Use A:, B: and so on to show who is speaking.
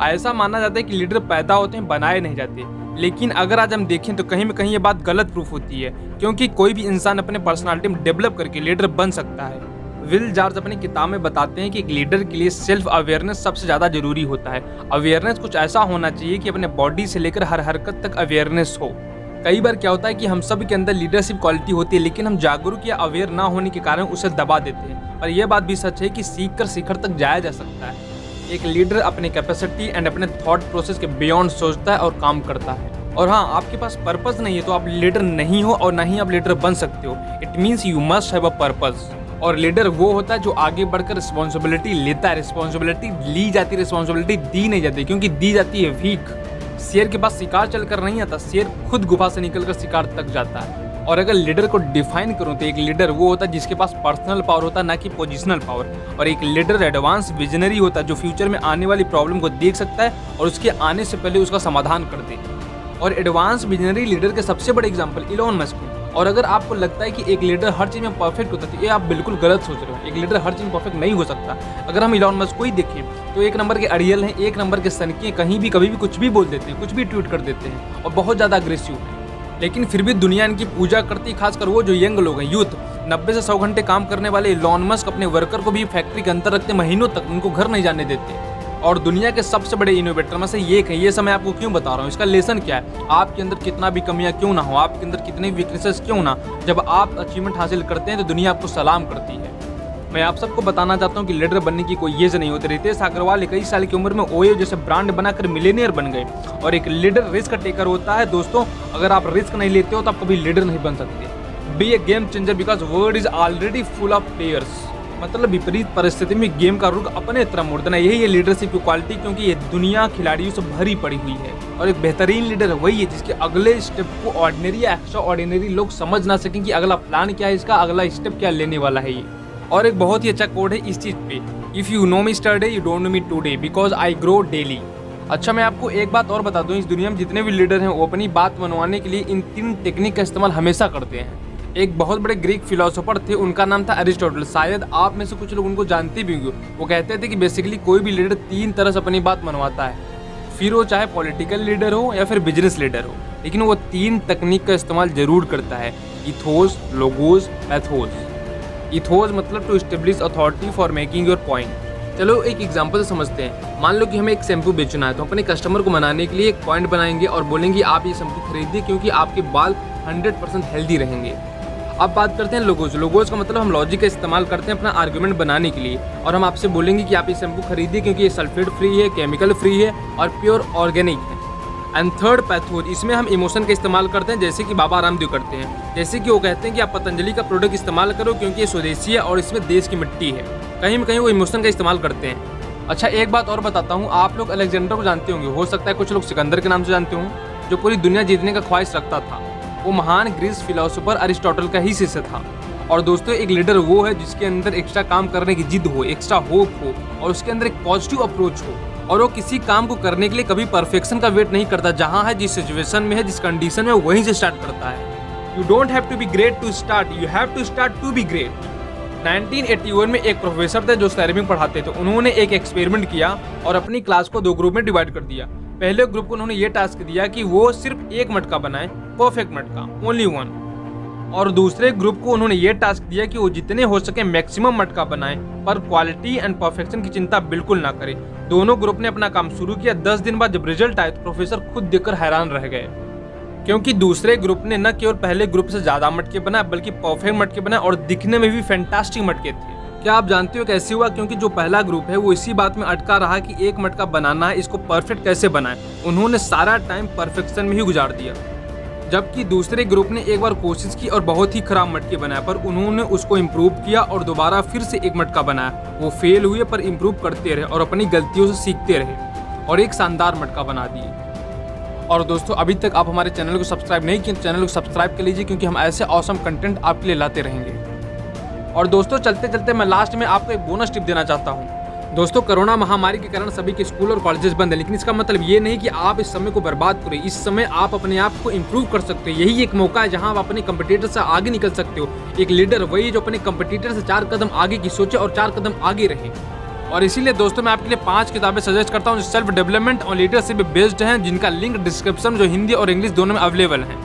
A: ऐसा माना जाता है कि लीडर पैदा होते हैं, बनाए नहीं जाते। लेकिन अगर आज हम देखें तो कहीं न कहीं ये बात गलत प्रूफ होती है, क्योंकि कोई भी इंसान अपने पर्सनालिटी में डेवलप करके लीडर बन सकता है। विल जॉर्ज अपनी किताब में बताते हैं कि एक लीडर के लिए सेल्फ अवेयरनेस सबसे ज़्यादा जरूरी होता है। अवेयरनेस कुछ ऐसा होना चाहिए कि अपने बॉडी से लेकर हर हरकत तक अवेयरनेस हो। कई बार क्या होता है कि हम सब के अंदर लीडरशिप क्वालिटी होती है, लेकिन हम जागरूक या अवेयर ना होने के कारण उसे दबा देते हैं। और यह बात भी सच है कि सीख कर शिखर तक जाया जा सकता है। एक लीडर अपने कैपेसिटी एंड अपने थॉट प्रोसेस के बियॉन्ड सोचता है और काम करता है। और हाँ, आपके पास पर्पस नहीं है तो आप लीडर नहीं हो और ना ही आप लीडर बन सकते हो। It means you must have a purpose. और लीडर वो होता है जो आगे बढ़कर रिस्पॉन्सिबिलिटी लेता है। रिस्पॉन्सिबिलिटी ली जाती है, रिस्पॉन्सिबिलिटी दी नहीं जाती, क्योंकि दी जाती है वीक। शेर के पास शिकार चलकर नहीं आता, शेर खुद गुफा से निकलकर शिकार तक जाता है। और अगर लीडर को डिफाइन करूं तो एक लीडर वो होता है जिसके पास पर्सनल पावर होता है, ना कि पोजिशनल पावर। और एक लीडर एडवांस विजनरी होता है जो फ्यूचर में आने वाली प्रॉब्लम को देख सकता है और उसके आने से पहले उसका समाधान कर दे। और एडवांस विजनरी लीडर के सबसे बड़े एग्जाम्पल इलॉन मस्क हैं। और अगर आपको लगता है कि एक लीडर हर चीज़ में परफेक्ट होता है तो ये आप बिल्कुल गलत सोच रहे हो। एक लीडर हर चीज़ में परफेक्ट नहीं हो सकता। अगर हम इलॉन मस्क को ही देखें तो एक नंबर के अड़ियल हैं, एक नंबर के सनकी, कहीं भी कभी भी कुछ भी बोल देते हैं, कुछ भी ट्वीट कर देते हैं और बहुत ज़्यादा अग्रेसिव हैं। लेकिन फिर भी दुनिया इनकी पूजा करती, खासकर वो जो यंग लोग हैं, यूथ। 90 से 100 घंटे काम करने वाले इलॉन मस्क अपने वर्कर को भी फैक्ट्री के अंदर रखते, महीनों तक उनको घर नहीं जाने देते। और दुनिया के सबसे बड़े इनोवेटर में से एक है। ये समय आपको क्यों बता रहा हूँ, इसका लेसन क्या है। आपके अंदर कितना भी कमियां क्यों ना हो, आपके अंदर कितने वीकनेसेस क्यों ना, जब आप अचीवमेंट हासिल करते हैं तो दुनिया आपको सलाम करती है। मैं आप सबको बताना चाहता हूँ कि लीडर बनने की कोई एज नहीं होती। रितेश अग्रवाल 21 साल की उम्र में ओयो जैसे ब्रांड बनाकर मिलेनियर बन गए। और एक लीडर रिस्क टेकर होता है। दोस्तों, अगर आप रिस्क नहीं लेते हो तो आप कभी लीडर नहीं बन सकते। Be a game changer because world is already full of players. मतलब विपरीत परिस्थिति में गेम का रुख अपने तरफ मोड़ देना, यही है लीडरशिप की क्वालिटी, क्योंकि ये दुनिया खिलाड़ियों से भरी पड़ी हुई है। और एक बेहतरीन लीडर वही है जिसके अगले स्टेप को ऑर्डिनरी या एक्स्ट्रा ऑर्डिनरी लोग समझ ना सकें कि अगला प्लान क्या है, इसका अगला स्टेप क्या लेने वाला है ये। और एक बहुत ही अच्छा कोड है इस चीज पे, if you know me yesterday you don't know me today because I grow daily. अच्छा, मैं आपको एक बात और बता दूं, इस दुनिया में जितने भी लीडर हैं वो अपनी बात मनवाने के लिए इन 3 टेक्निक का इस्तेमाल हमेशा करते हैं। एक बहुत बड़े ग्रीक फिलोसोफर थे, उनका नाम था अरिस्टोटल। शायद आप में से कुछ लोग उनको जानते भी होंगे। वो कहते थे कि बेसिकली कोई भी लीडर 3 तरह से अपनी बात मनवाता है, फिर वो चाहे पॉलिटिकल लीडर हो या फिर बिजनेस लीडर हो, लेकिन वो 3 तकनीक का इस्तेमाल जरूर करता है। Ethos, logos, ethos. इथोस मतलब to establish authority for making your point. चलो एक एग्जांपल से समझते हैं। मान लो कि हमें एक शैम्पू बेचना है, तो अपने कस्टमर को मनाने के लिए एक पॉइंट बनाएंगे और बोलेंगे आप ये शैम्पू खरीदिए क्योंकि आपके बाल 100% हेल्दी रहेंगे। अब बात करते हैं लोगोस। लोगोस का मतलब हम लॉजिक का इस्तेमाल करते हैं अपना आर्गुमेंट बनाने के लिए, और हम आपसे बोलेंगे कि आप ये शैम्पू खरीदिए क्योंकि ये सल्फेट फ्री है, केमिकल फ्री है और प्योर ऑर्गेनिक है। एंड थर्ड पैथोज, इसमें हम इमोशन का इस्तेमाल करते हैं, जैसे कि बाबा रामदेव करते हैं। जैसे कि वो कहते हैं कि आप पतंजलि का प्रोडक्ट इस्तेमाल करो क्योंकि ये स्वदेशी है और इसमें देश की मिट्टी है। कहीं ना कहीं वो इमोशन का इस्तेमाल करते हैं। अच्छा, एक बात और बताता हूँ, आप लोग अलेक्जेंडर को जानते होंगे, हो सकता है कुछ लोग सिकंदर के नाम से जानते हों, जो पूरी दुनिया जीतने का ख्वाहिश रखता था। वो महान ग्रीस फिलोसोफर अरिस्टोटल का ही शिष्य था। और दोस्तों, एक लीडर वो है जिसके अंदर एक्स्ट्रा काम करने की जिद हो, एक्स्ट्रा होप हो और उसके अंदर एक पॉजिटिव अप्रोच हो, और वो किसी काम को करने के लिए कभी परफेक्शन का वेट नहीं करता। जहां है, जिस सिचुएशन में है, जिस कंडीशन में, वहीं से स्टार्ट करता है। You don't have to be great to start, you have to start to be great. 1981 में एक प्रोफेसर थे जो स्कैरिंग पढ़ाते थे। उन्होंने एक एक्सपेरिमेंट किया और अपनी क्लास को 2 ग्रुप में डिवाइड कर दिया। पहले ग्रुप को उन्होंने ये टास्क दिया कि वो सिर्फ एक मटका बनाए, परफेक्ट मटका, ओनली 1। और दूसरे ग्रुप को उन्होंने ये टास्क दिया कि वो जितने हो सके मैक्सिमम मटका बनाएं, पर क्वालिटी एंड परफेक्शन की चिंता बिल्कुल ना करें। दोनों ग्रुप ने अपना काम शुरू किया। 10 दिन बाद जब रिजल्ट आए तो प्रोफेसर खुद देखकर हैरान रह गए, क्योंकि दूसरे ग्रुप ने न केवल पहले ग्रुप से ज्यादा मटके बनाए बल्कि परफेक्ट मटके बनाए और दिखने में भी फैंटास्टिक मटके थे। क्या आप जानते हो कैसे हुआ? क्योंकि जो पहला ग्रुप है वो इसी बात में अटका रहा कि एक मटका बनाना है, इसको परफेक्ट कैसे बनाएं। उन्होंने सारा टाइम परफेक्शन में ही गुजार दिया। जबकि दूसरे ग्रुप ने एक बार कोशिश की और बहुत ही खराब मटके बनाए, पर उन्होंने उसको इम्प्रूव किया और दोबारा फिर से एक मटका बनाया। वो फेल हुए पर इम्प्रूव करते रहे और अपनी गलतियों से सीखते रहे और एक शानदार मटका बना दिए। और दोस्तों, अभी तक आप हमारे चैनल को सब्सक्राइब नहीं किए तो चैनल को सब्सक्राइब कर लीजिए, क्योंकि हम ऐसे ऑसम कंटेंट आपके लिए लाते रहेंगे। और दोस्तों, चलते चलते मैं लास्ट में आपको एक बोनस टिप देना चाहता हूँ। दोस्तों, कोरोना महामारी के कारण सभी के स्कूल और कॉलेजेस बंद है, लेकिन इसका मतलब ये नहीं कि आप इस समय को बर्बाद करें। इस समय आप अपने आप को इम्प्रूव कर सकते हो। यही एक मौका है जहां आप अपने कंपटीटर से आगे निकल सकते हो। एक लीडर वही जो अपने कंपटीटर से 4 कदम आगे की सोचे और 4 कदम आगे रहे। और इसीलिए दोस्तों मैं आपके लिए 5 किताबें सजेस्ट करता हूँ जो सेल्फ डेवलपमेंट और लीडरशिप बेस्ड हैं, जिनका लिंक डिस्क्रिप्शन जो हिंदी और इंग्लिश दोनों में अवेलेबल है।